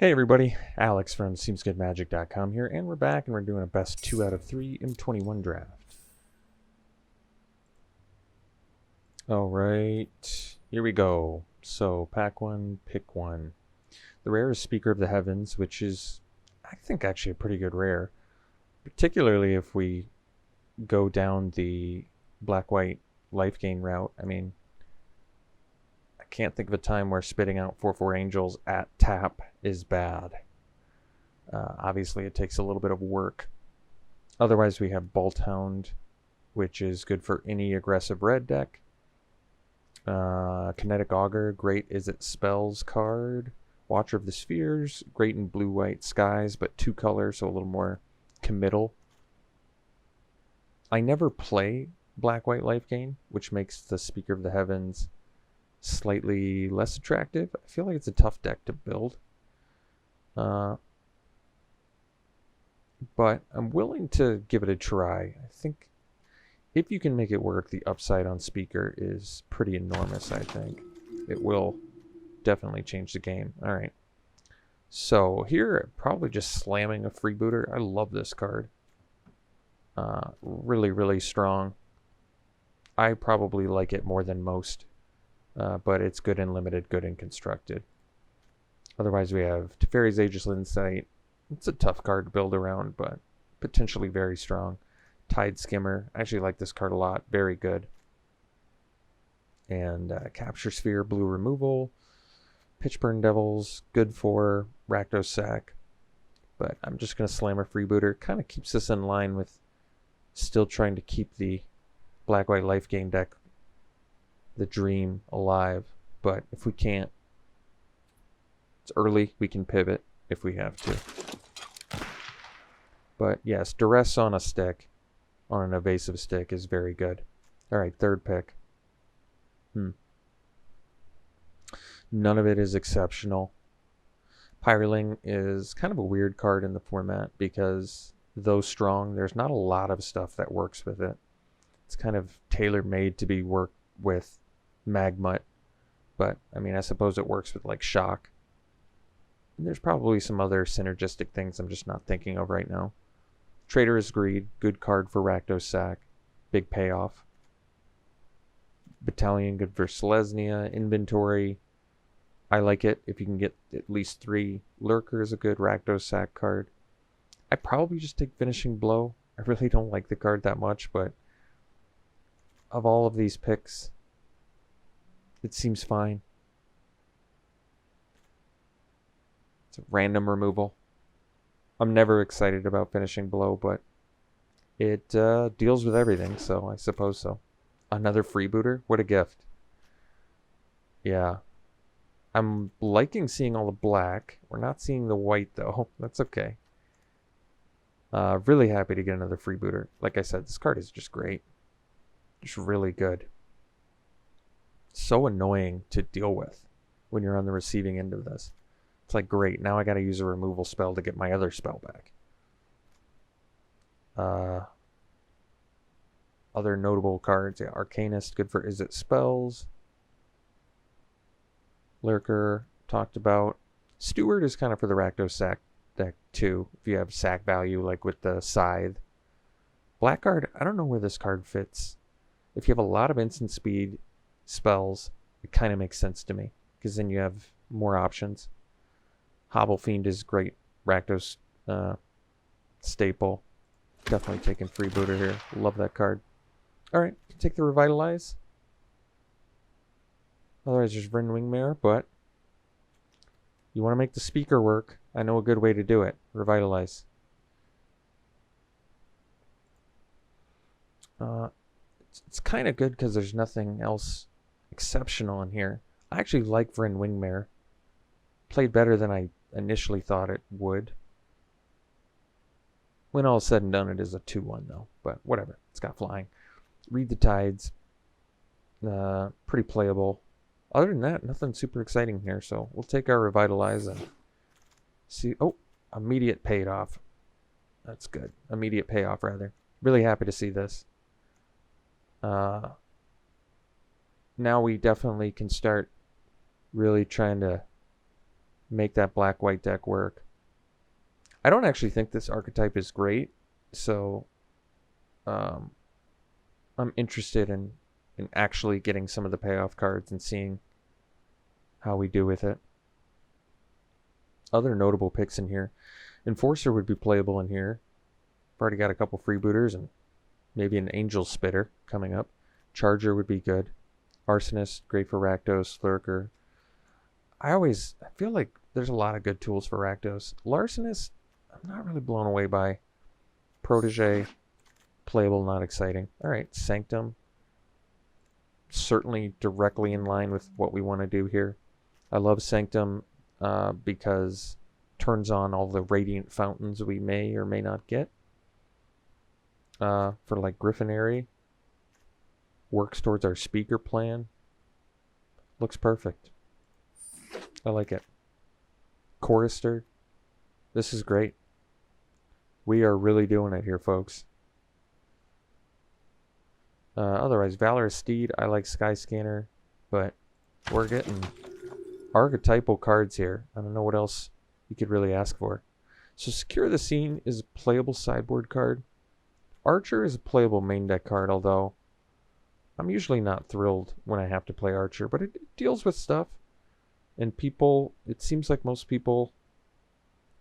Hey everybody, Alex from SeemsGoodMagic.com here, and we're back and we're doing a best 2 out of 3 M21 draft. Alright, here we go. So, pack 1, pick 1. The rare is Speaker of the Heavens, which is, I think, actually a pretty good rare. Particularly if we go down the black-white life gain route. I mean, I can't think of a time where spitting out 4/4 angels at tap is bad. Obviously, it takes a little bit of work. Otherwise, we have Bolt Hound, which is good for any aggressive red deck. Kinetic Augur, great is it spells card. Watcher of the Spheres, great in blue-white skies, but 2 colors, so a little more committal. I never play black-white life gain, which makes the Speaker of the Heavens slightly less attractive. I feel like it's a tough deck to build. But I'm willing to give it a try. I think if you can make it work, the upside on Speaker is pretty enormous, I think. It will definitely change the game. Alright. So here, probably just slamming a freebooter. I love this card. Really, really strong. I probably like it more than most. But it's good in limited, good in constructed. Otherwise, we have Teferi's Ageless Insight. It's a tough card to build around, but potentially very strong. Tide Skimmer. I actually like this card a lot. Very good. And Capture Sphere, blue removal. Pitchburn Devils, good for Rakdos Sack. But I'm just going to slam a freebooter. Kind of keeps us in line with still trying to keep the black-white life gain deck, the dream, alive. But if we can't, it's early. We can pivot if we have to. But yes, duress on a stick, on an evasive stick, is very good. Alright, third pick. None of it is exceptional. Pyroling is kind of a weird card in the format because though strong, there's not a lot of stuff that works with it. It's kind of tailor-made to be worked with Magmut. But, I mean, I suppose it works with, like, Shock. And there's probably some other synergistic things I'm just not thinking of right now. Traitorous Greed, good card for Rakdos Sack. Big payoff. Battalion, good for Selesnya. Inventory, I like it if you can get at least 3. Lurker is a good Rakdos Sack card. I'd probably just take Finishing Blow. I really don't like the card that much, but of all of these picks, it seems fine. It's a random removal. I'm never excited about Finishing Blow, but it deals with everything, so I suppose so. Another freebooter? What a gift. Yeah. I'm liking seeing all the black. We're not seeing the white, though. That's okay. Really happy to get another freebooter. Like I said, this card is just great. Just really good. So annoying to deal with when you're on the receiving end of this. It's like, great, now I gotta use a removal spell to get my other spell back. Other notable cards, yeah, Arcanist, good for Is It Spells. Lurker, talked about. Steward is kind of for the Rakdos Sack deck, too, if you have sack value, like with the Scythe. Blackguard, I don't know where this card fits. If you have a lot of instant speed spells, it kind of makes sense to me, because then you have more options. Hobble Fiend is great Rakdos staple. Definitely taking freebooter here. Love that card. Alright, take the Revitalize. Otherwise there's Vryn Wingmare, but you want to make the Speaker work. I know a good way to do it. Revitalize. It's kind of good because there's nothing else exceptional in here. I actually like Vryn Wingmare. Played better than I initially thought it would. When all is said and done, it is a 2-1 though. But whatever. It's got flying. Read the Tides. Pretty playable. Other than that, nothing super exciting here. So we'll take our Revitalize and see. Oh, immediate paid off. That's good. Immediate payoff, rather. Really happy to see this. Now we definitely can start really trying to make that black-white deck work. I don't actually think this archetype is great, so I'm interested in actually getting some of the payoff cards and seeing how we do with it. Other notable picks in here. Enforcer would be playable in here. I've already got a couple freebooters and maybe an Angel Spitter coming up. Charger would be good. Arsonist, great for Rakdos. Lurker. I feel like there's a lot of good tools for Rakdos. Larcenist, I'm not really blown away by. Protege, playable, not exciting. Alright, Sanctum. Certainly directly in line with what we want to do here. I love Sanctum because turns on all the radiant fountains we may or may not get. For like Griffinary. Works towards our speaker plan. Looks perfect. I like it. Chorister. This is great. We are really doing it here, folks. Otherwise, Valorous Steed. I like Skyscanner, but we're getting archetypal cards here. I don't know what else you could really ask for. So Secure the Scene is a playable sideboard card. Archer is a playable main deck card, although I'm usually not thrilled when I have to play Archer, but it deals with stuff. And people, it seems like most people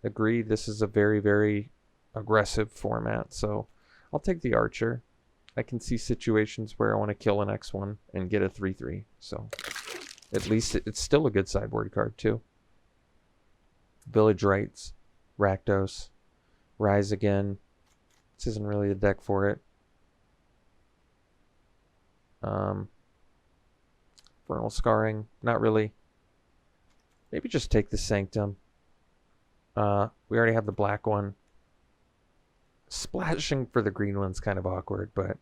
agree this is a very, very aggressive format. So I'll take the Archer. I can see situations where I want to kill an X1 and get a 3/3. So at least it's still a good sideboard card too. Village Rites, Rakdos, Rise Again. This isn't really a deck for it. Vernal Scarring, not really. Maybe just take the Sanctum. We already have the black one. Splashing for the green one's kind of awkward, but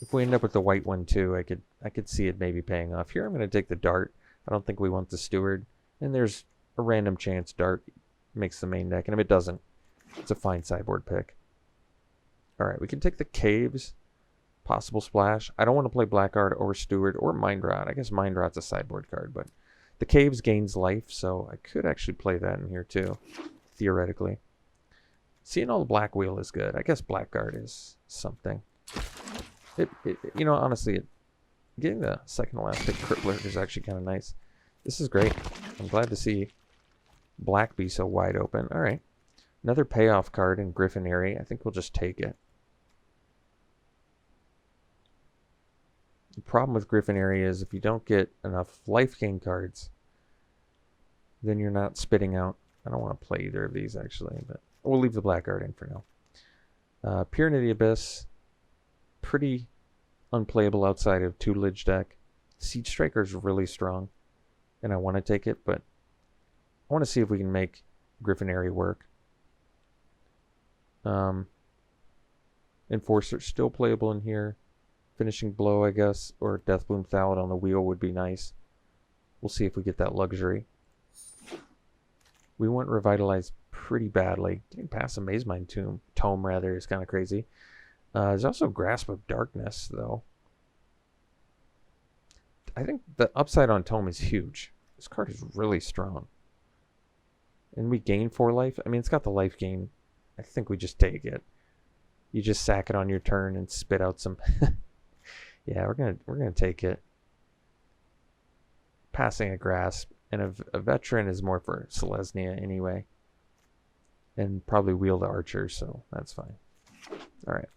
if we end up with the white one too, I could see it maybe paying off. Here I'm going to take the Dart. I don't think we want the Steward. And there's a random chance Dart makes the main deck. And if it doesn't, it's a fine sideboard pick. Alright, we can take the Caves. Possible Splash. I don't want to play Blackguard or Steward or Mind Rot. I guess Mind Rot's a sideboard card, but the Caves gains life, so I could actually play that in here too, theoretically. Seeing all the Black Wheel is good. I guess Blackguard is something. You know, honestly, getting the second to last pick Crippler is actually kind of nice. This is great. I'm glad to see Black be so wide open. Alright. Another payoff card in Griffinary. I think we'll just take it. The problem with Griffinary is if you don't get enough life gain cards, then you're not spitting out. I don't want to play either of these, actually, but we'll leave the Blackguard in for now. Peer into the Abyss. Pretty unplayable outside of tutelage deck. Siege Striker is really strong, and I want to take it, but I want to see if we can make Griffinary work. Enforcer still playable in here. Finishing Blow, I guess, or Deathbloom Thallid on the wheel would be nice. We'll see if we get that luxury. We want Revitalize pretty badly. Getting past a Mazemind Tome rather is kind of crazy. There's also Grasp of Darkness, though. I think the upside on Tome is huge. This card is really strong. And we gain 4 life. I mean, it's got the life gain. I think we just take it. You just sack it on your turn and spit out some... Yeah, we're gonna take it. Passing a Grasp, and a Veteran is more for Selesnya anyway, and probably wheel the Archer, so that's fine. All right.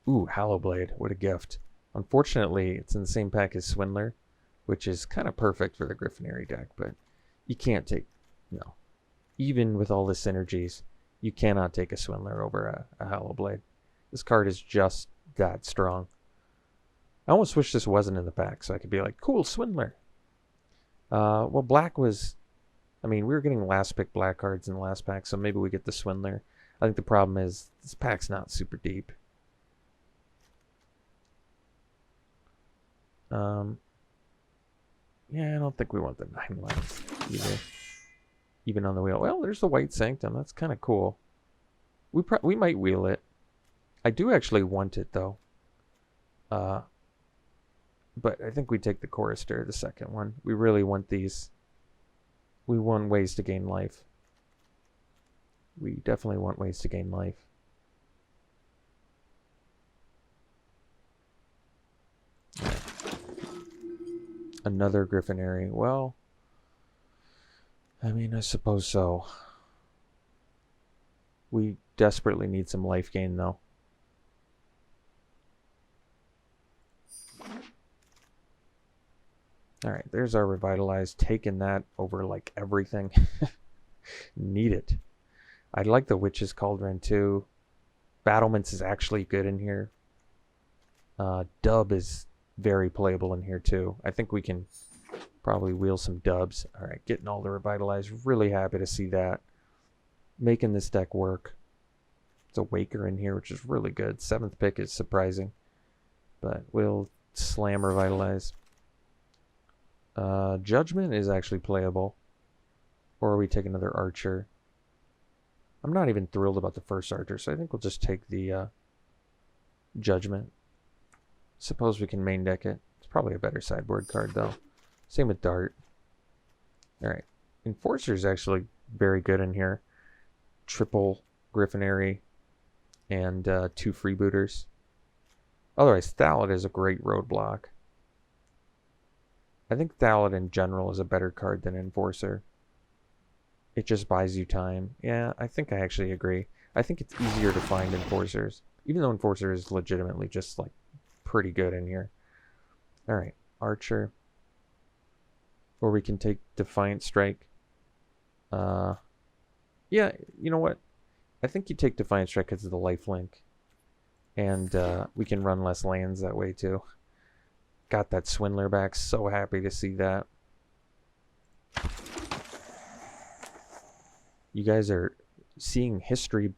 Ooh, Hallowblade, what a gift! Unfortunately, it's in the same pack as Swindler, which is kind of perfect for the Griffinary deck, but you can't take even with all the synergies, you cannot take a Swindler over a Hallowblade. This card is just that strong. I almost wish this wasn't in the pack so I could be like, cool, Swindler. Well, black was... I mean, we were getting last pick black cards in the last pack, so maybe we get the Swindler. I think the problem is this pack's not super deep. Yeah, I don't think we want the 9 lands either. Even on the wheel. Well, there's the White Sanctum. That's kind of cool. We might wheel it. I do actually want it, though. But I think we take the Chorister, the second one. We really want these. we want ways to gain life. We definitely want ways to gain life. Another Griffinary. Well, I mean, I suppose so. We desperately need some life gain, though. Alright, there's our Revitalize. Taking that over, like, everything. Need it. I like the Witch's Cauldron, too. Battlements is actually good in here. Dub is very playable in here, too. I think we can probably wheel some dubs. Alright, getting all the Revitalize. Really happy to see that. Making this deck work. It's a Waker in here, which is really good. 7th pick is surprising. But we'll slam Revitalize. Judgment is actually playable. Or we take another Archer. I'm not even thrilled about the first Archer, so I think we'll just take the Judgment. Suppose we can main deck it. It's probably a better sideboard card, though. Same with Dart. Alright. Enforcer is actually very good in here. Triple Griffinary and 2 freebooters. Otherwise, Thallid is a great roadblock. I think Thallid in general is a better card than Enforcer. It just buys you time. Yeah, I think I actually agree. I think it's easier to find Enforcers. Even though Enforcer is legitimately just, like, pretty good in here. Alright, Archer. Or we can take Defiant Strike. Yeah, you know what? I think you take Defiant Strike because of the lifelink. And we can run less lands that way, too. Got that Swindler back. So happy to see that. You guys are seeing history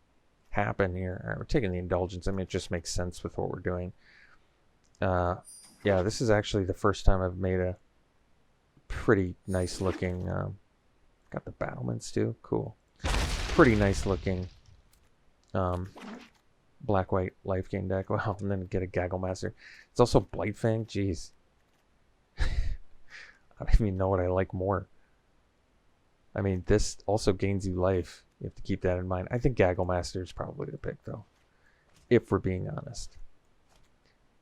happen here. All right, we're taking the Indulgence. I mean, it just makes sense with what we're doing. Yeah, this is actually the first time I've made a pretty nice looking... got the Battlements, too. Cool. Pretty nice looking black-white life gain deck. Wow, and then get a Gaggle Master. It's also Blightfang. Jeez. I don't even know what I like more. I mean, this also gains you life. You have to keep that in mind. I think Gaggle Master is probably the pick, though. If we're being honest.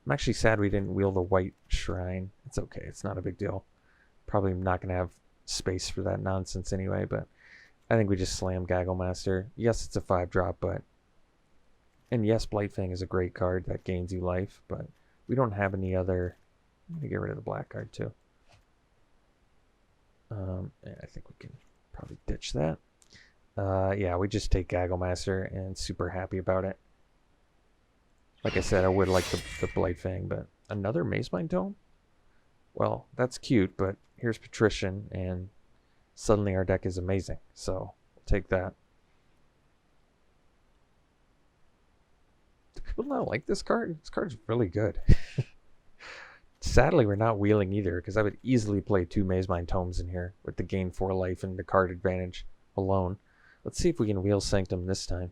I'm actually sad we didn't wheel the White Shrine. It's okay. It's not a big deal. Probably not going to have space for that nonsense anyway, but I think we just slam Gaggle Master. Yes, it's a 5-drop, but... And yes, Blightfang is a great card that gains you life, but we don't have any other... I'm going to get rid of the black card, too. I think we can probably ditch that. Yeah, we just take Gaggle Master and super happy about it. Like I said, I would like the Blightfang, but another Mazemind Tome? Well, that's cute, but here's Patrician, and suddenly our deck is amazing. So, we'll take that. Do people not like this card? This card's really good. Sadly, we're not wheeling either, because I would easily play 2 Mazemind Tomes in here with the gain 4 life and the card advantage alone. Let's see if we can wheel Sanctum this time.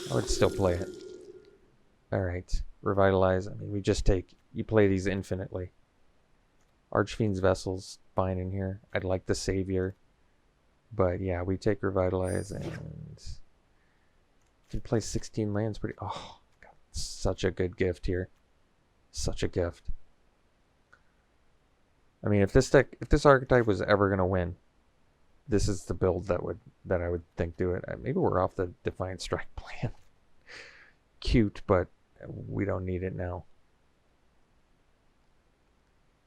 I would still play it. Alright, Revitalize. I mean, we just take... You play these infinitely. Archfiend's Vessel's fine in here. I'd like the Savior. But yeah, we take Revitalize and... Can play 16 lands pretty... Oh, God, such a good gift here. Such a gift. I mean, if this archetype was ever gonna win, this is the build that I would think do it. Maybe we're off the Defiant Strike plan. Cute, but we don't need it now.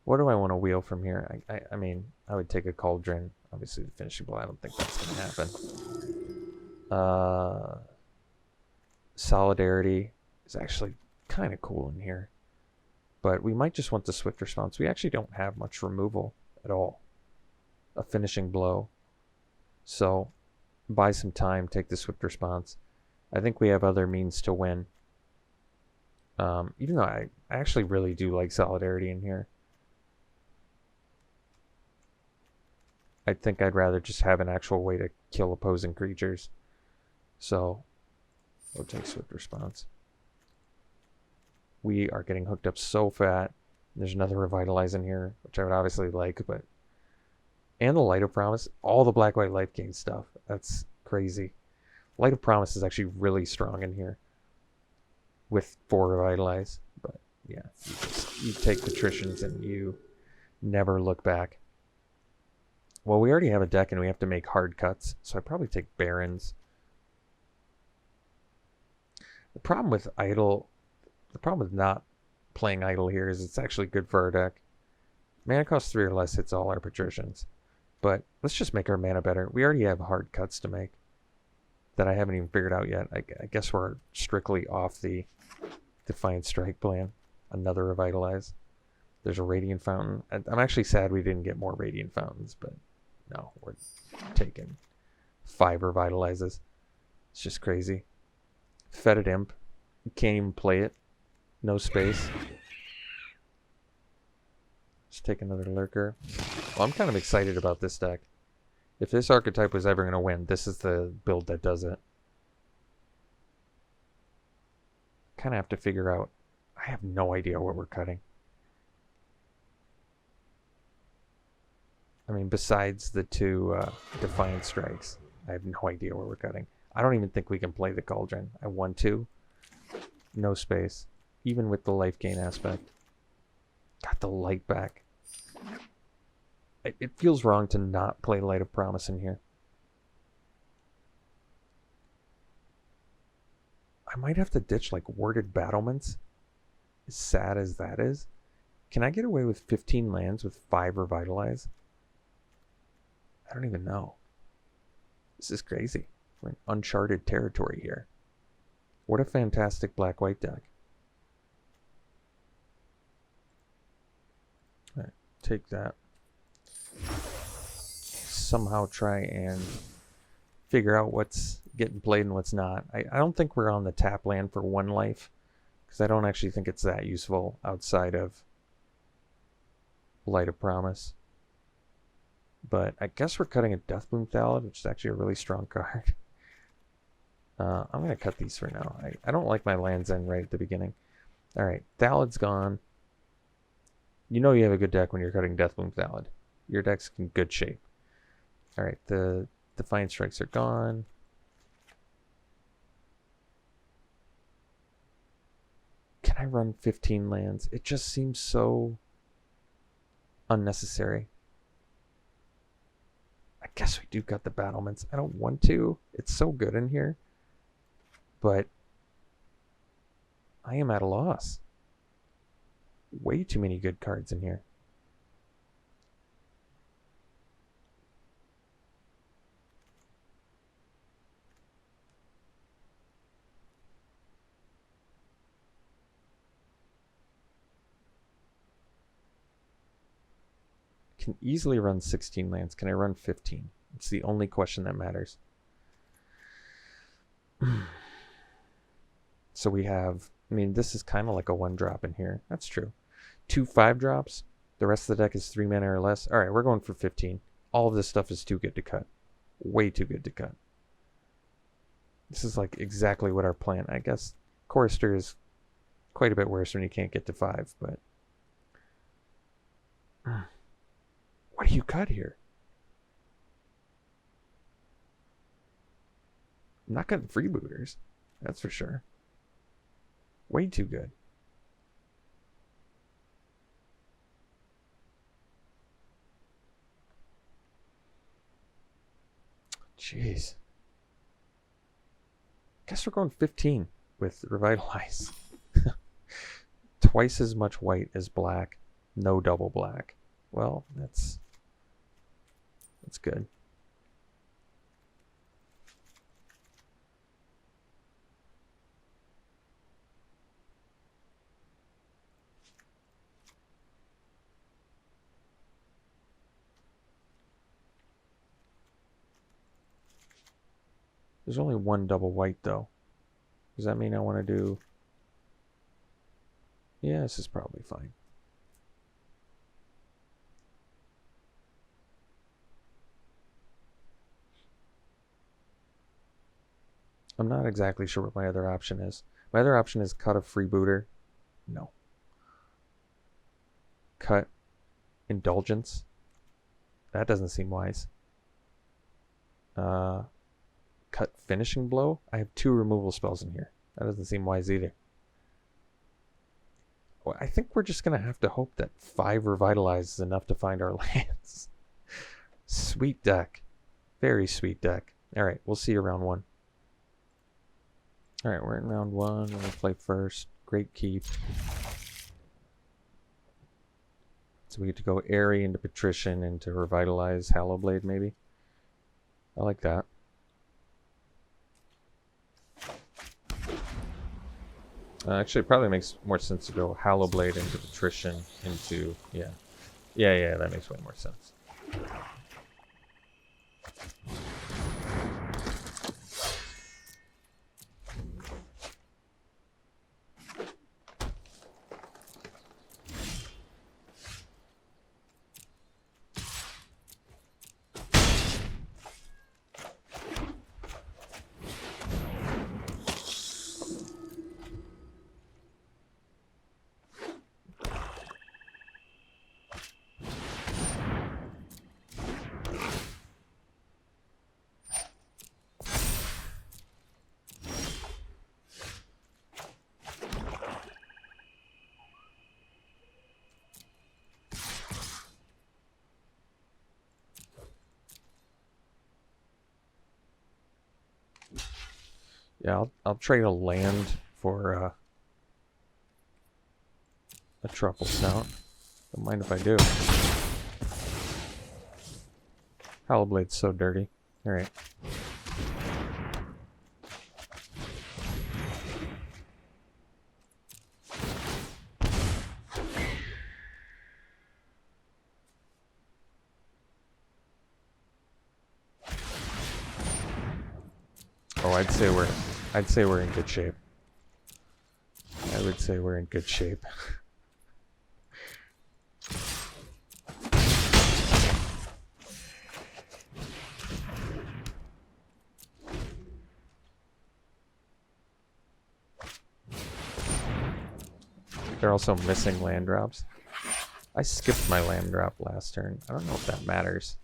What do I want to wheel from here? I mean, I would take a Cauldron. Obviously, the Finishing Blow. I don't think that's gonna happen. Solidarity is actually kind of cool in here. But we might just want the Swift Response. We actually don't have much removal at all. A Finishing Blow. So, buy some time, take the Swift Response. I think we have other means to win. Even though I actually really do like Solidarity in here. I think I'd rather just have an actual way to kill opposing creatures. So, we'll take Swift Response. We are getting hooked up so fat. There's another Revitalize in here, which I would obviously like, but And the Light of Promise. All the black-white life gain stuff. That's crazy. Light of Promise is actually really strong in here. With 4 Revitalize. But yeah, you take patricians and you never look back. Well, we already have a deck and we have to make hard cuts. So I probably take Barons. The problem with Idle... The problem with not playing Idle here is it's actually good for our deck. Mana cost 3 or less hits all our patricians. But let's just make our mana better. We already have hard cuts to make that I haven't even figured out yet. I guess we're strictly off the Defiant Strike plan. Another Revitalize. There's a Radiant Fountain. I'm actually sad we didn't get more Radiant Fountains, but no, we're taking 5 Revitalizes. It's just crazy. Fetid Imp. You can't even play it. No space. Let's take another Lurker. Well, I'm kind of excited about this deck. If this archetype was ever going to win, this is the build that does it. Kind of have to figure out. I have no idea what we're cutting. I mean, besides the 2 Defiant Strikes, I have no idea what we're cutting. I don't even think we can play the Cauldron. I want to. No space. Even with the life gain aspect. Got the light back. It feels wrong to not play Light of Promise in here. I might have to ditch like Worded Battlements. As sad as that is. Can I get away with 15 lands with 5 Revitalize? I don't even know. This is crazy. We're in uncharted territory here. What a fantastic black-white deck. Alright, take that. Somehow try and figure out what's getting played and what's not. I don't think we're on the tap land for 1 life, because I don't actually think it's that useful outside of Light of Promise. But I guess we're cutting a Deathbloom Thallid, which is actually a really strong card. I'm going to cut these for now. I don't like my Land's End right at the beginning. Alright, Thallid's gone. You know you have a good deck when you're cutting Deathbloom Thallid. Your deck's in good shape. Alright, the Defiant Strikes are gone. Can I run 15 lands? It just seems so unnecessary. I guess we do cut the battlements. I don't want to. It's so good in here. But I am at a loss. Way too many good cards in here. Can easily run 16 lands. Can I run 15? It's the only question that matters. So we have, I mean, this is kind of like a 1-drop in here. That's true. 2 5-drops. The rest of the deck is 3 mana or less. All right, we're going for 15. All of this stuff is too good to cut. Way too good to cut. This is like exactly what our plan. I guess Chorister is quite a bit worse when you can't get to 5, but what do you cut here? I'm not cutting freebooters. That's for sure. Way too good. Jeez. Guess we're going 15 with Revitalize. Twice as much white as black. No double black. Well, that's good. There's only 1 double white, though. Does that mean I want to do... Yeah, this is probably fine. I'm not exactly sure what my other option is. My other option is cut a freebooter. No. Cut Indulgence. That doesn't seem wise. Cut finishing blow? I have 2 removal spells in here. That doesn't seem wise either. Well, I think we're just going to have to hope that 5 revitalize is enough to find our lands. Sweet deck. Very sweet deck. Alright, we'll see you round 1. Alright, we're in round 1. We're going to play first. Great keep. So we get to go Airy into Patrician into Revitalize Hallowblade, maybe. I like that. Actually, it probably makes more sense to go Hallowblade into Patrician into... Yeah, that makes way more sense. Yeah, I'll trade a land for a Truffle Snout. Don't mind if I do. Hallowblade's so dirty. Alright. Oh, I'd say we're in good shape. I would say we're in good shape. They're also missing land drops. I skipped my land drop last turn. I don't know if that matters.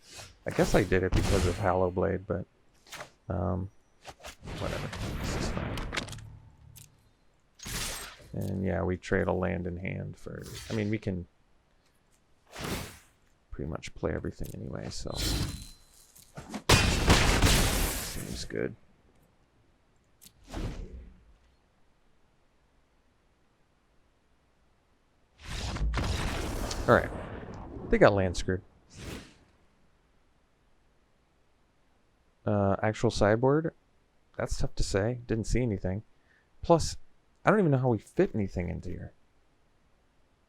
I guess I did it because of Hallowblade, but whatever. This is fine. And yeah, we trade a land in hand for... I mean, we can pretty much play everything anyway, so... Seems good. Alright. They got land screwed. Actual sideboard? That's tough to say. Didn't see anything. Plus, I don't even know how we fit anything into here.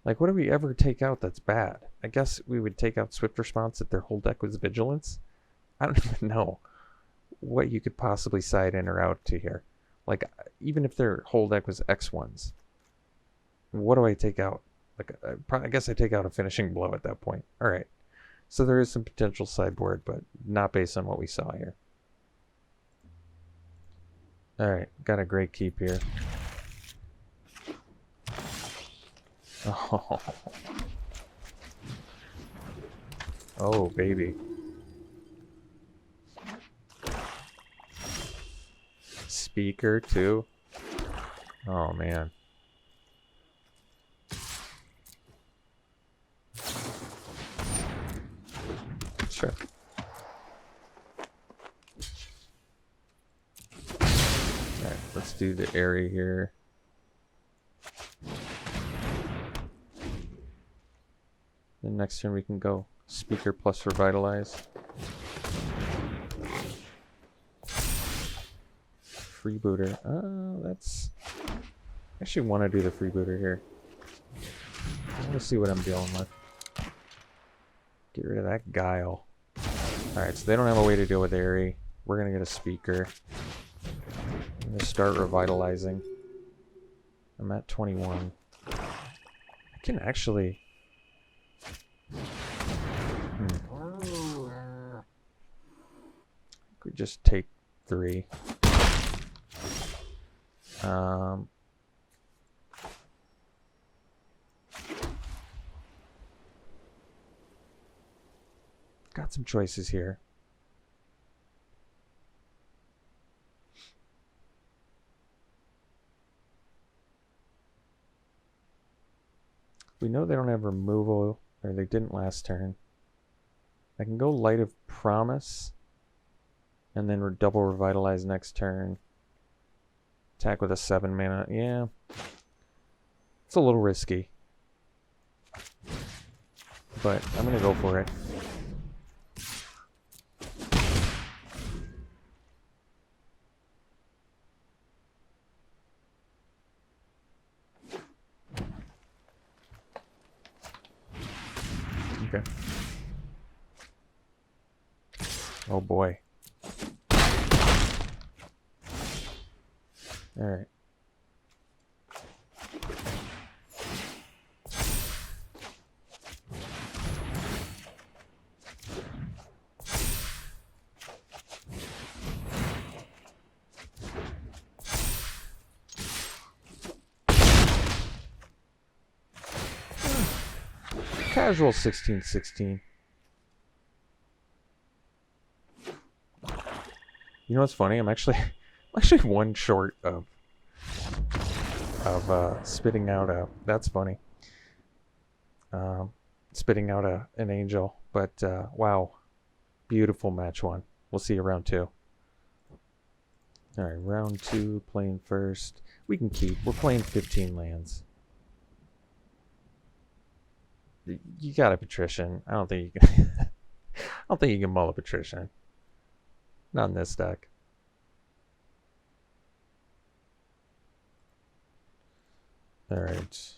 Like, what do we ever take out that's bad? I guess we would take out Swift Response if their whole deck was Vigilance. I don't even know what you could possibly side in or out to here. Like, even if their whole deck was X1s. What do I take out? Like, I guess I take out a Finishing Blow at that point. Alright. So there is some potential sideboard, but not based on what we saw here. Alright, got a great keep here. Oh. Oh, baby. Speaker, too. Oh, man. Sure. Alright, let's do the area here. Then next turn we can go Speaker plus Revitalize. Freebooter. That's... I actually want to do the Freebooter here. I want to see what I'm dealing with. Get rid of that Guile. Alright, so they don't have a way to deal with Airy. We're going to get a Speaker. I'm going to start Revitalizing. I'm at 21. I can actually... Could just take 3. God, got some choices here. We know they don't have removal, or they didn't last turn. I can go Light of Promise, and then double Revitalize next turn. Attack with a 7 mana. Yeah. It's a little risky. But I'm going to go for it. Okay. Oh boy. All right. Casual 16-16. You know what's funny? I'm actually one short of spitting out a. That's funny. Spitting out an angel, but wow, beautiful match one. We'll see you round 2. All right, round 2, playing first. We can keep. We're playing 15 lands. You got a patrician. I don't think you can. I don't think you can mull a patrician. Not in this deck. All right.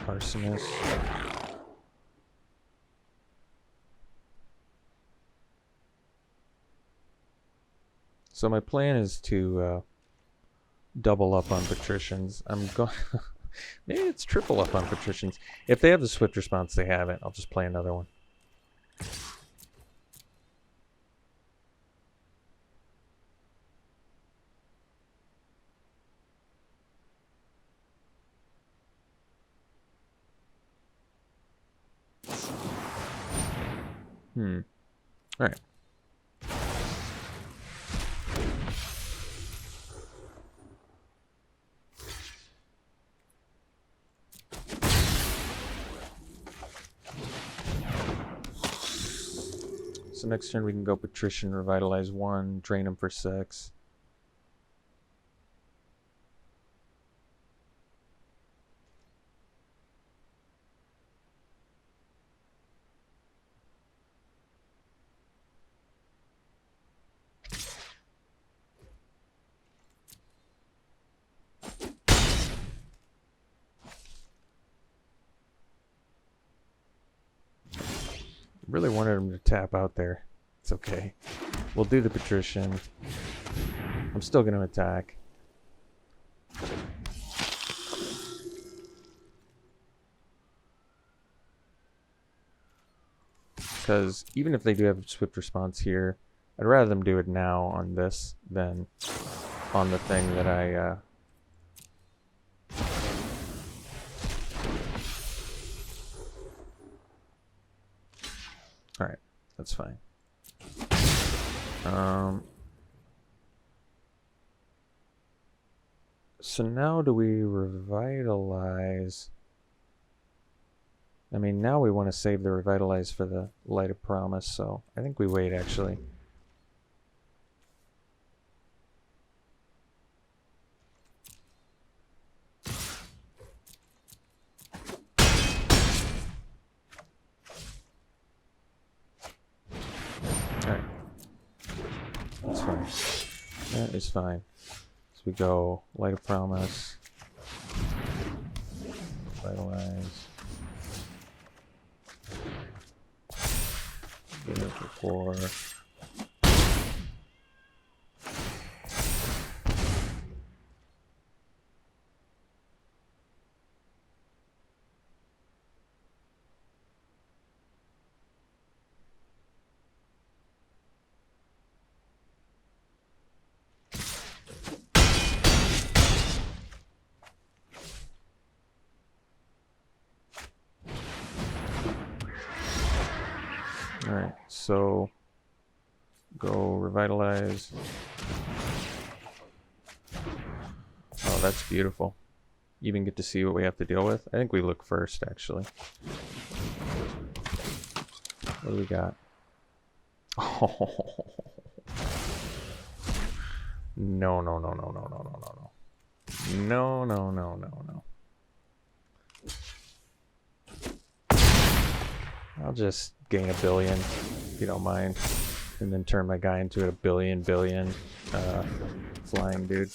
Arsonist. So my plan is to double up on patricians. I'm going. Maybe it's triple up on patricians. If they have the swift response, they have it. I'll just play another one. All right. So next turn we can go Patrician, Revitalize 1, drain him for 6. Really wanted him to tap out there. It's okay. We'll do the Patrician. I'm still going to attack. Because even if they do have a swift response here, I'd rather them do it now on this than on the thing that I... Alright, that's fine. So now do we revitalize? I mean, now we want to save the revitalize for the Light of Promise, so I think we wait actually. That's fine. That is fine. So we go Light of Promise, Vitalize, get it for 4. Alright, so go Revitalize. Oh, that's beautiful. You even get to see what we have to deal with. I think we look first, actually. What do we got? Oh. No, no, no, no, no, no, no, no, no. No, no, no, no, no. I'll just gain a billion, if you don't mind. And then turn my guy into a billion flying dude.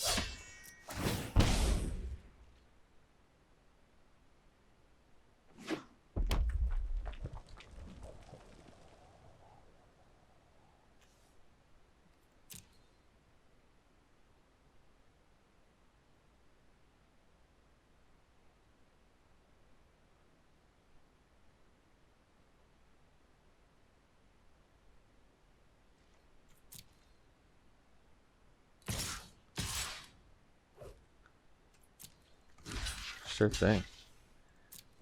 Sure thing.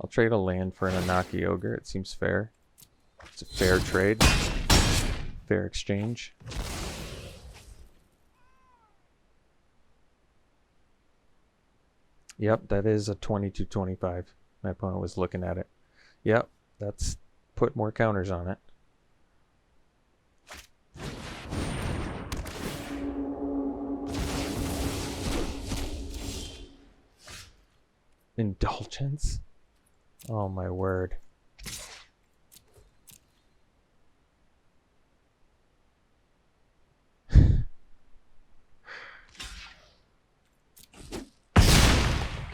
I'll trade a land for an Anaki Ogre. It seems fair. It's a fair trade. Fair exchange. Yep, that is a 22-25. My opponent was looking at it. Yep, that's put more counters on it. Indulgence? Oh my word.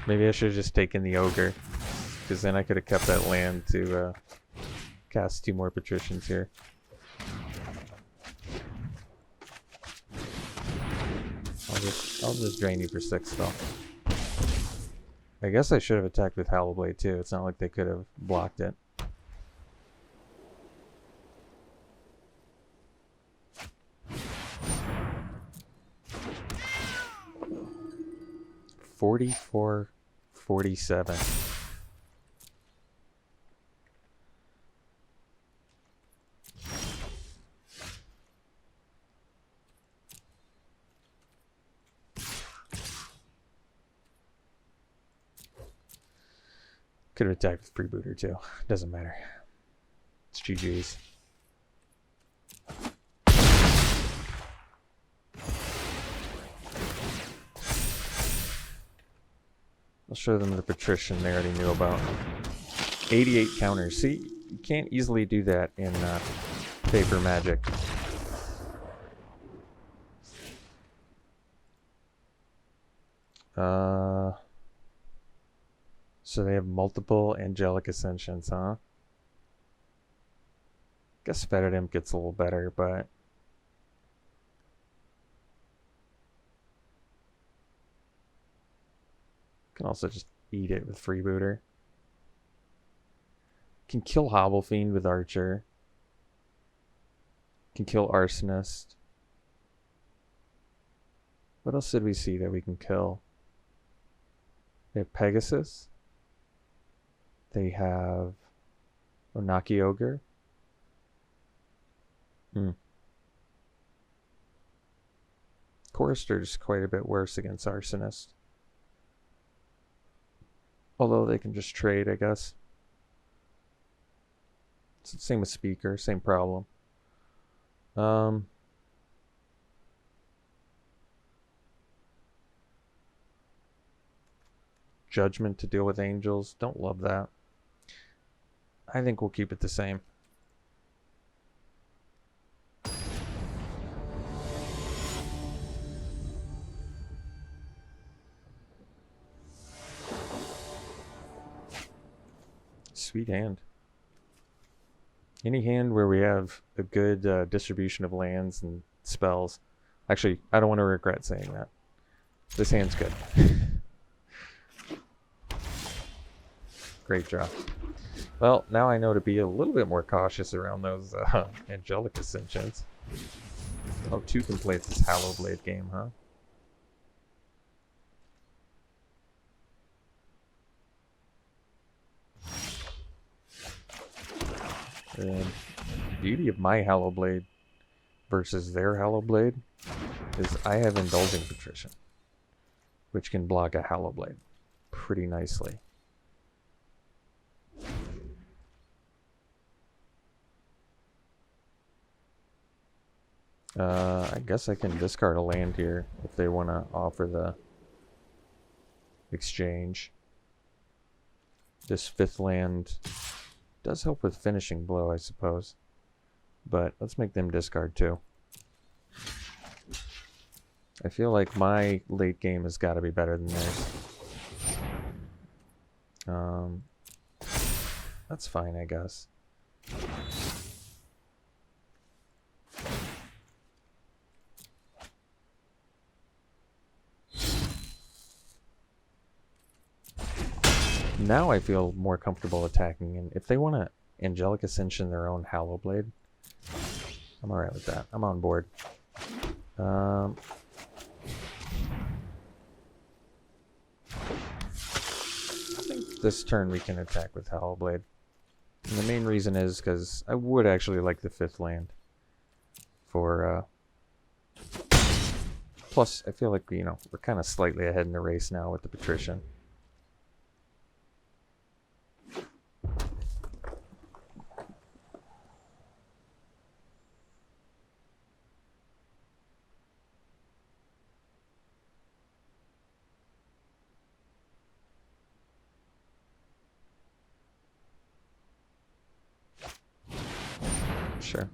Maybe I should have just taken the Ogre, because then I could have kept that land to cast 2 more Patricians here. I'll just drain you for 6 though. I guess I should have attacked with Hallowblade too. It's not like they could have blocked it. $44.47. Could have attacked with Freebooter too. Doesn't matter. It's GG's. I'll show them the Patrician they already knew about. 88 counters. See, you can't easily do that in Paper Magic. So they have multiple Angelic Ascensions, huh? Guess Fetid gets a little better, but can also just eat it with Freebooter. Can kill Hobblefiend with Archer. Can kill Arsonist. What else did we see that we can kill? They have Pegasus. They have Onaki Ogre. Chorister's quite a bit worse against Arsonist. Although they can just trade, I guess. It's the same with Speaker, same problem. Judgment to deal with angels. Don't love that. I think we'll keep it the same. sweet hand. Any hand where we have a good distribution of lands and spells. Actually, I don't want to regret saying that. This hand's good. Great job. Well, now I know to be a little bit more cautious around those Angelic Ascensions. Oh, 2 can play this Hallowblade game, huh? And the beauty of my Hallowblade versus their Hallowblade is I have Indulging Patrician, which can block a Hallowblade pretty nicely. I guess I can discard a land here if they want to offer the exchange. This 5th land does help with finishing blow, I suppose. But let's make them discard too. I feel like my late game has got to be better than theirs. That's fine, I guess. Now I feel more comfortable attacking, and if they want to Angelic Ascension their own Hallowblade, I'm alright with that. I'm on board. I think this turn we can attack with Hallowblade. And the main reason is because I would actually like the 5th land. For, plus, I feel like, you know, we're kind of slightly ahead in the race now with the Patrician. Sure.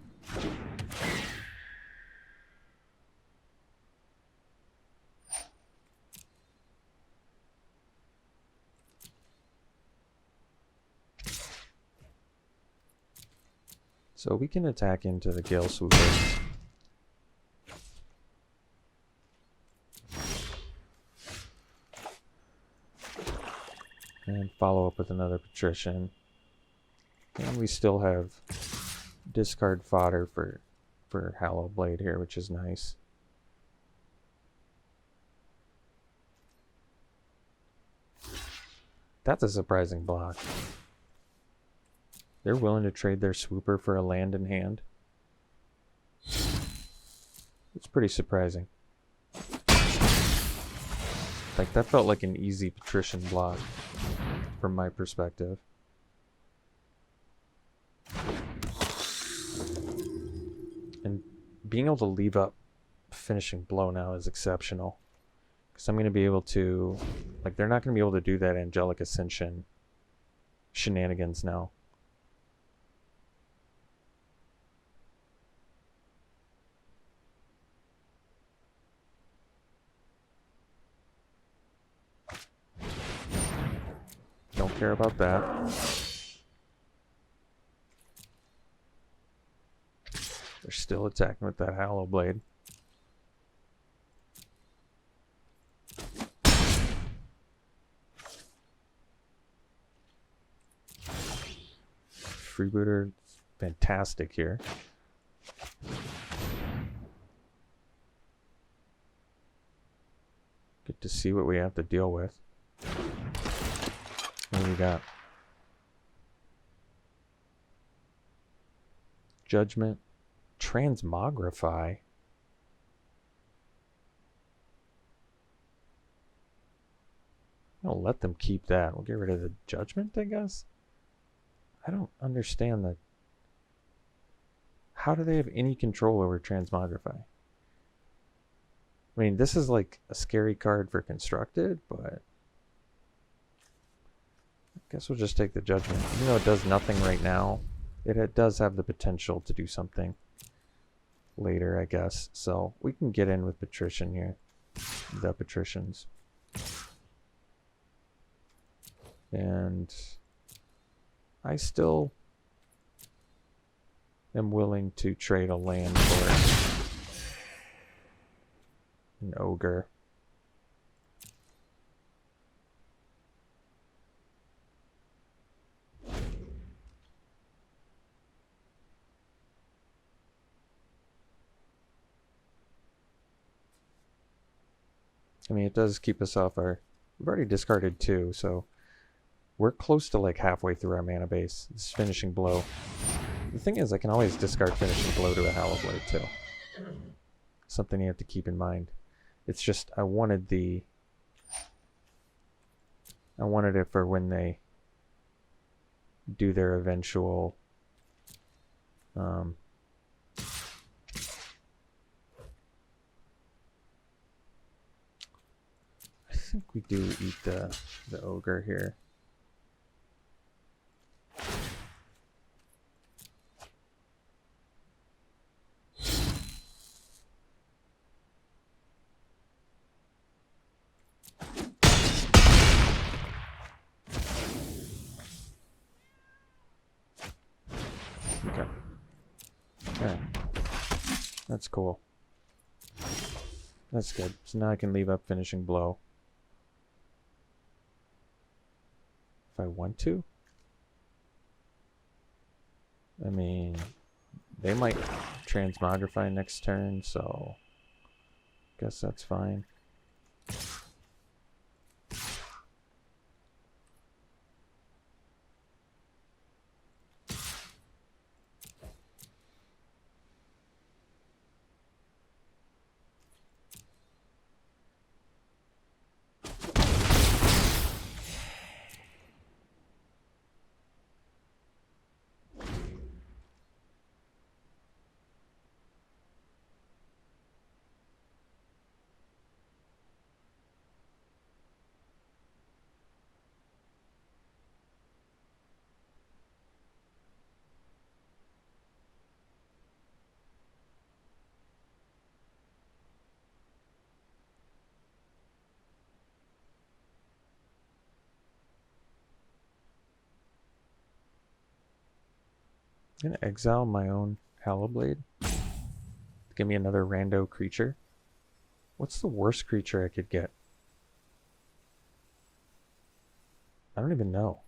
So we can attack into the Gale Swooper. And follow up with another Patrician. And we still have discard fodder for Hallowblade here, which is nice. That's a surprising block. They're willing to trade their Swooper for a land in hand. It's pretty surprising. Like, that felt like an easy Patrician block from my perspective. And being able to leave up finishing blow now is exceptional. Because I'm going to be able to... Like, they're not going to be able to do that Angelic Ascension shenanigans now. Don't care about that. They're still attacking with that Hallowblade. Freebooter, fantastic here. Good to see what we have to deal with. What do we got? Judgment. Transmogrify. I'll let them keep that. We'll get rid of the Judgment, I guess. I don't understand that. How do they have any control over Transmogrify? I mean, this is like a scary card for Constructed, but I guess we'll just take the Judgment. Even though it does nothing right now, it does have the potential to do something later, I guess. So we can get in with Patrician here. The I still am willing to trade a land for an ogre. I mean, it does keep us off our... We've already discarded 2, so we're close to like halfway through our mana base. It's finishing blow. The thing is, I can always discard finishing blow to a Hallow Blade too. Something you have to keep in mind. It's just I wanted it for when they do their eventual I think we do eat the ogre here. Okay. Alright. That's cool. That's good. So now I can leave up finishing blow. If I want to. I mean, they might transmogrify next turn, so guess that's fine. I'm gonna exile my own Hallow Blade. Give me another rando creature. What's the worst creature I could get? I don't even know.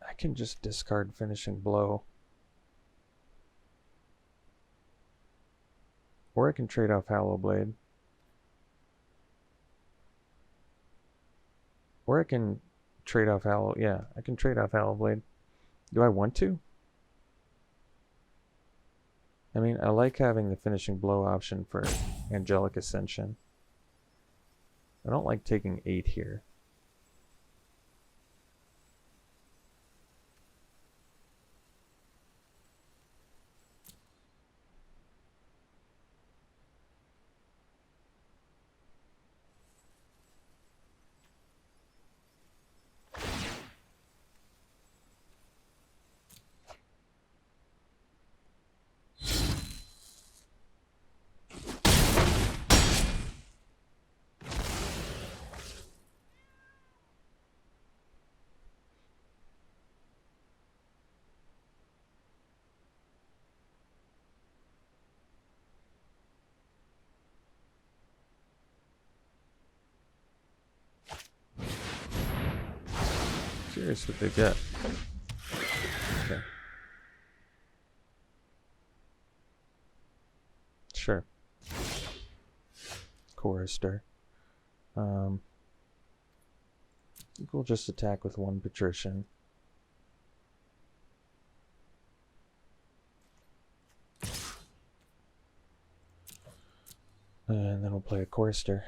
I can just discard finishing blow. Or I can trade off Hallow Blade. Or I can trade off Hallow... Yeah, I can trade off Hallow Blade. Do I want to? I mean, I like having the finishing blow option for Angelic Ascension. I don't like taking 8 here. Curious what they get. Okay. Sure. Chorister. I think we'll just attack with 1 Patrician. And then we'll play a Chorister.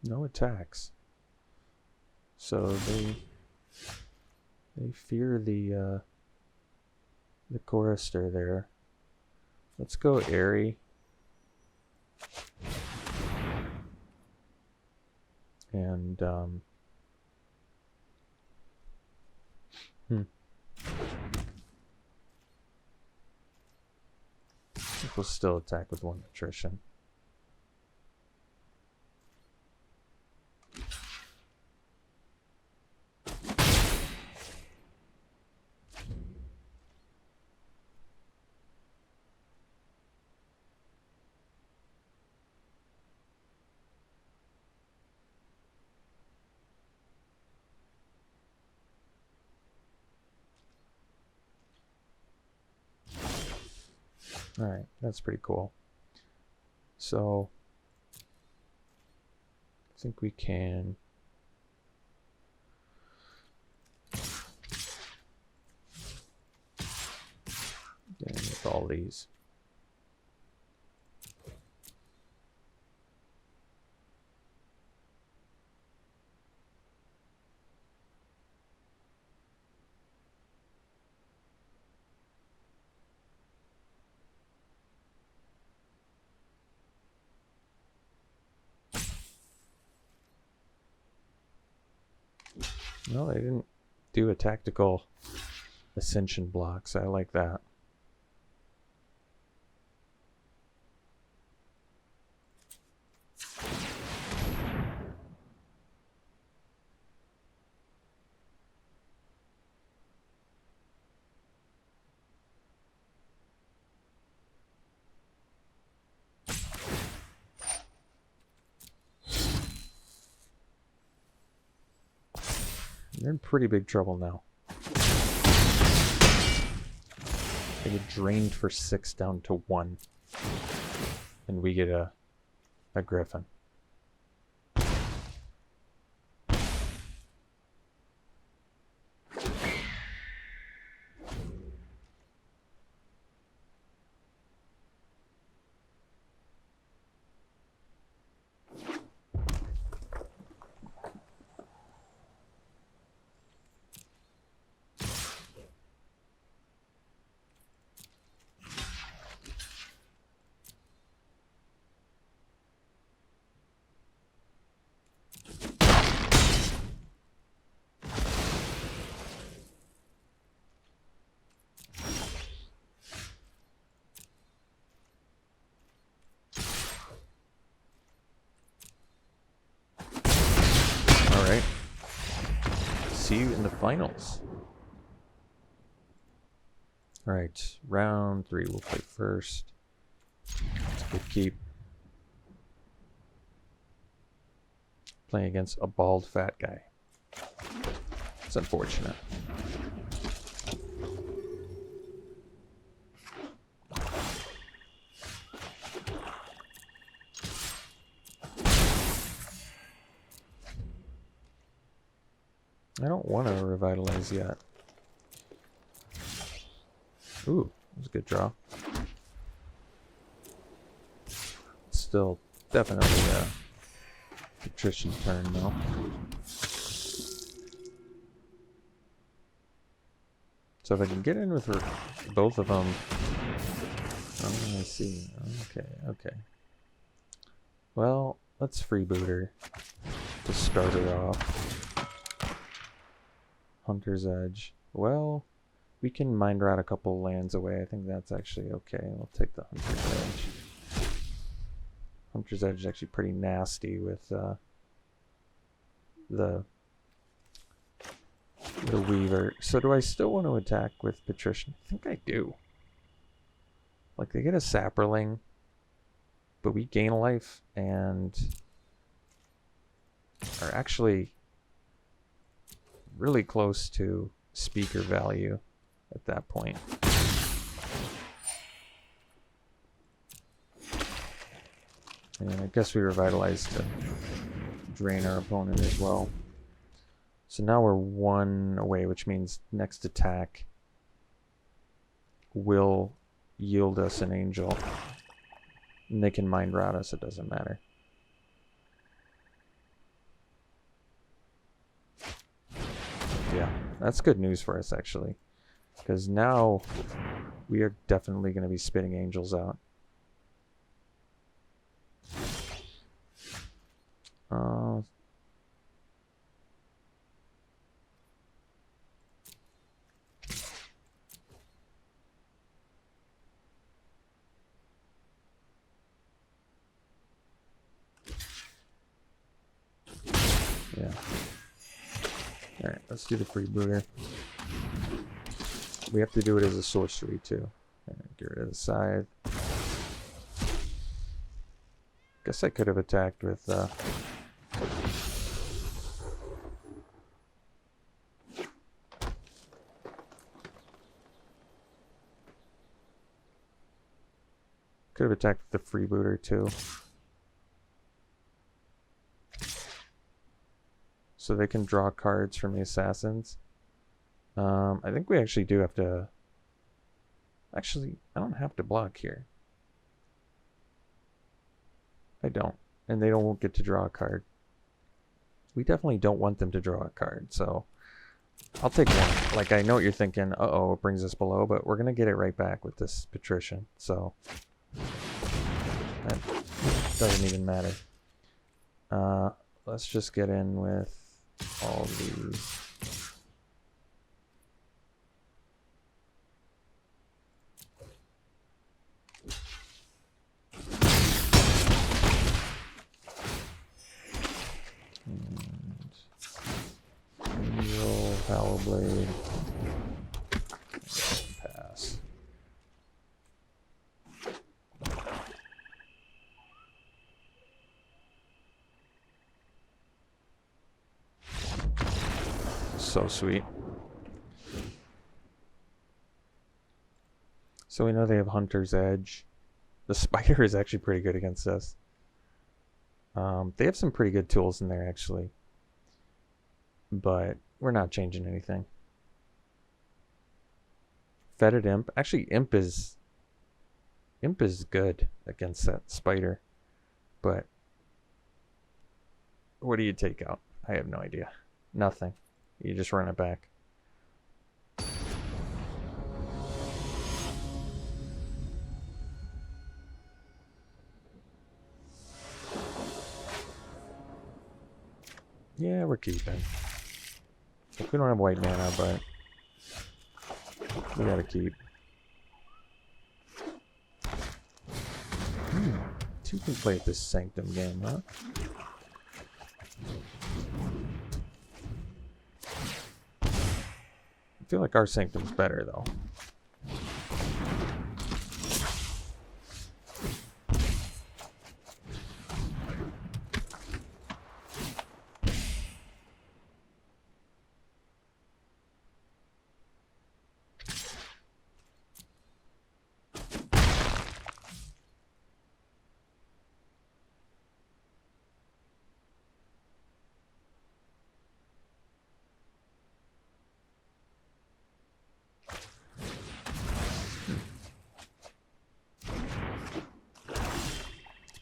No attacks. So they fear the chorister there. Let's go Airy. And I think we'll still attack with 1 patrician. Alright, that's pretty cool. So, I think we can get in with all these. No, they didn't do a tactical ascension block, so I like that. They're in pretty big trouble now. They get drained for 6 down to 1. And we get a griffin. Alright. See you in the finals. Alright, round 3 we'll play first. It's a good keep. Playing against a bald fat guy. It's unfortunate. I don't want to revitalize yet. Ooh, that was a good draw. Still definitely a patrician turn though. So if I can get in with both of them. Oh, I see. Okay. Well, let's freeboot her to start her off. Hunter's Edge. Well, we can mind rat a couple lands away. I think that's actually okay. We'll take the Hunter's Edge. Hunter's Edge is actually pretty nasty with the Weaver. So do I still want to attack with Patrician? I think I do. Like, they get a Sapperling, but we gain a life and are actually really close to speaker value at that point. And I guess we revitalized to drain our opponent as well. So now we're 1 away, which means next attack will yield us an angel. And they can mind rat us, it doesn't matter. That's good news for us, actually. Because now we are definitely going to be spitting angels out. Yeah. Alright, let's do the freebooter. We have to do it as a sorcery too. Right, get rid of the scythe. Guess I could have attacked with could have attacked with the freebooter too. So they can draw cards from the assassins. I think we actually do have to... Actually, I don't have to block here. I don't. And they don't get to draw a card. We definitely don't want them to draw a card, so... I'll take one. Like, I know what you're thinking. Uh-oh, it brings us below, but we're going to get it right back with this patrician, so... That doesn't even matter. Let's just get in with all these. Angel, Power Blade. Pass. So sweet. So we know they have Hunter's Edge. The Spider is actually pretty good against us. They have some pretty good tools in there, actually. But we're not changing anything. Fetid Imp. Actually, Imp is good against that Spider. But what do you take out? I have no idea. Nothing. You just run it back. Yeah, we're keeping. We don't have white mana, but we gotta keep. Two can play at this Sanctum game, huh? I feel like our Sanctum's better, though.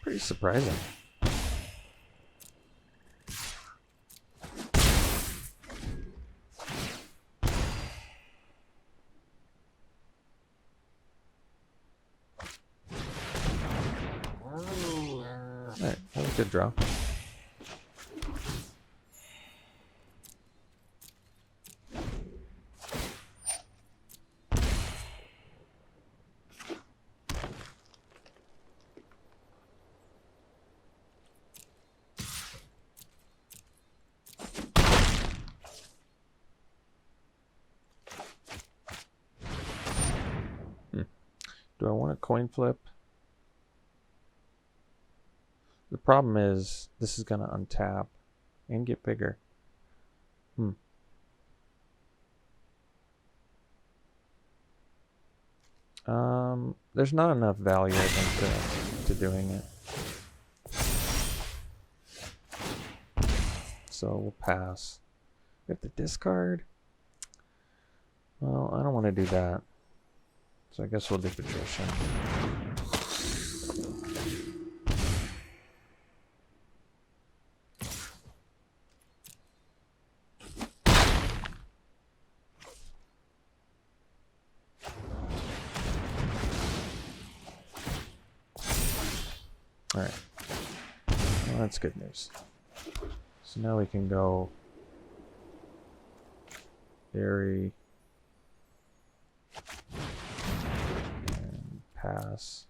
Pretty surprising. Alright, that was a good draw. Do I want a coin flip? The problem is this is going to untap and get bigger. There's not enough value, I think, to doing it. So we'll pass. We have to discard. Well, I don't want to do that. So I guess we'll do Patrician. Alright. Well, that's good news. So now we can go Airy and pass.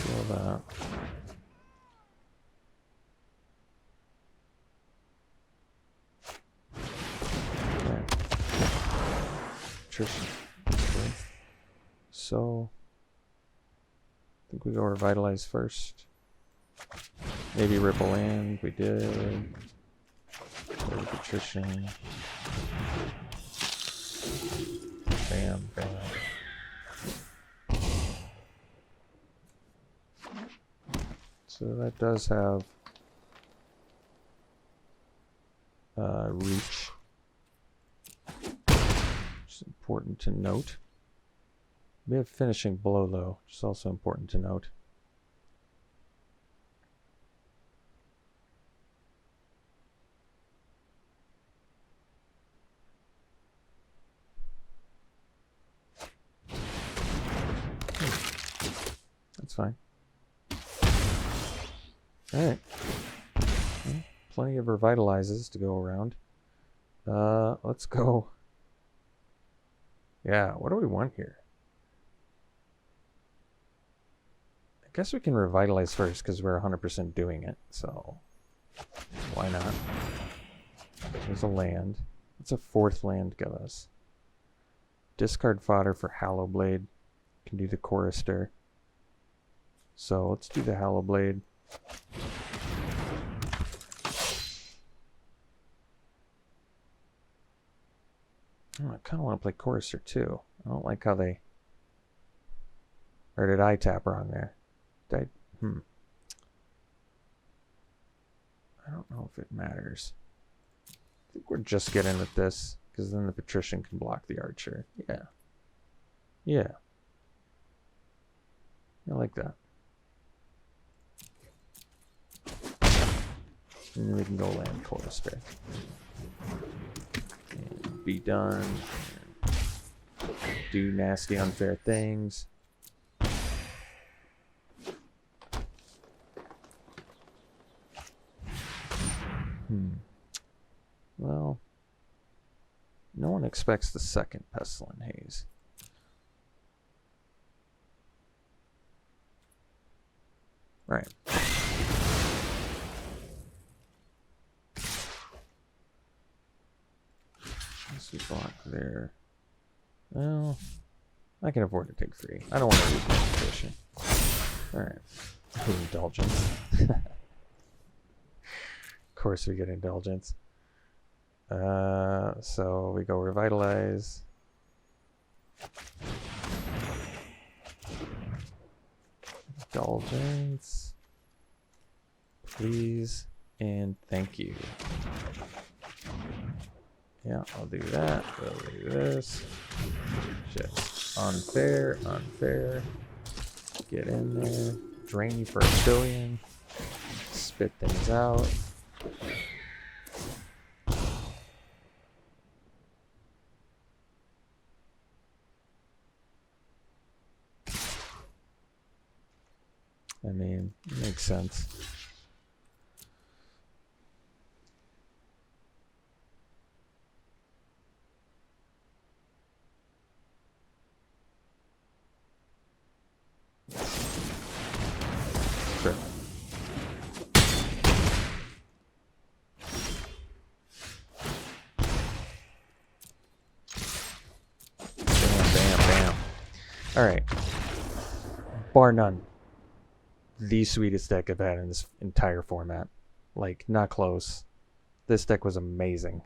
Feel that. Okay. So I think we go Revitalize first. Maybe Ripple Land. We did. Patrician. Bam, bam. So that does have reach. Which is important to note. We have finishing blow though, which is also important to note. That's fine. Alright. Well, plenty of revitalizes to go around. Let's go. Yeah, what do we want here? I guess we can revitalize first because we're 100% doing it, so why not? There's a land. What's a fourth land give us? Discard fodder for Hallowblade. Can do the Chorister. So let's do the Hallowblade. Oh, I kind of want to play Chorister too. I don't like how they... Or did I tap wrong there? Did I... I don't know if it matters. I think we're just getting with this, because then the Patrician can block the Archer. Yeah. Yeah. I like that. And then we can go land Chorister. And be done. And do nasty, unfair things. Well, no one expects the second Pestilent Haze. Right. Let's see, block there. Well, I can afford to take 3. I don't want to lose my position. Alright. Indulgence. Of course we get Indulgence. So we go Revitalize. Indulgence. Please and thank you. Yeah, I'll do that. We'll do this. Just unfair, unfair. Get in there. Drain you for 1 billion. Spit things out. I mean, it makes sense. Sure. Bam, bam, bam. Alright. Bar none. The sweetest deck I've had in this entire format. Like, not close. This deck was amazing.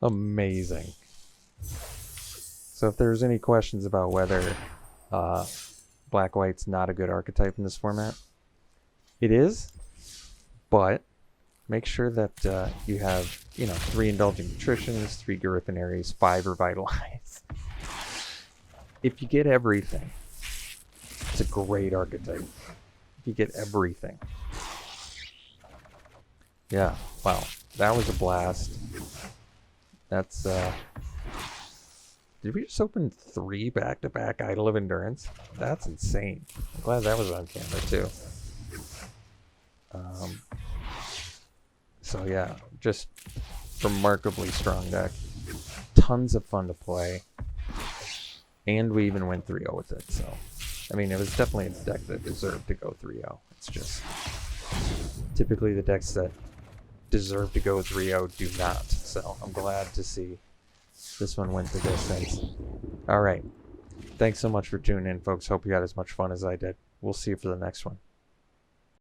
Amazing. So if there's any questions about whether Black-White's not a good archetype in this format, it is, but make sure that you have, 3 Indulging Patricians, 3 Garifanaries, 5 Revitalize. If you get everything, it's a great archetype. If you get everything. Yeah, wow. That was a blast. That's, did we just open 3 back-to-back Idol of Endurance? That's insane. I'm glad that was on camera, too. So yeah, just remarkably strong deck. Tons of fun to play. And we even went 3-0 with it, so... I mean, it was definitely a deck that deserved to go 3-0. It's just... typically the decks that deserve to go 3-0 do not. So I'm glad to see this one went the distance. Alright. Thanks so much for tuning in, folks. Hope you had as much fun as I did. We'll see you for the next one.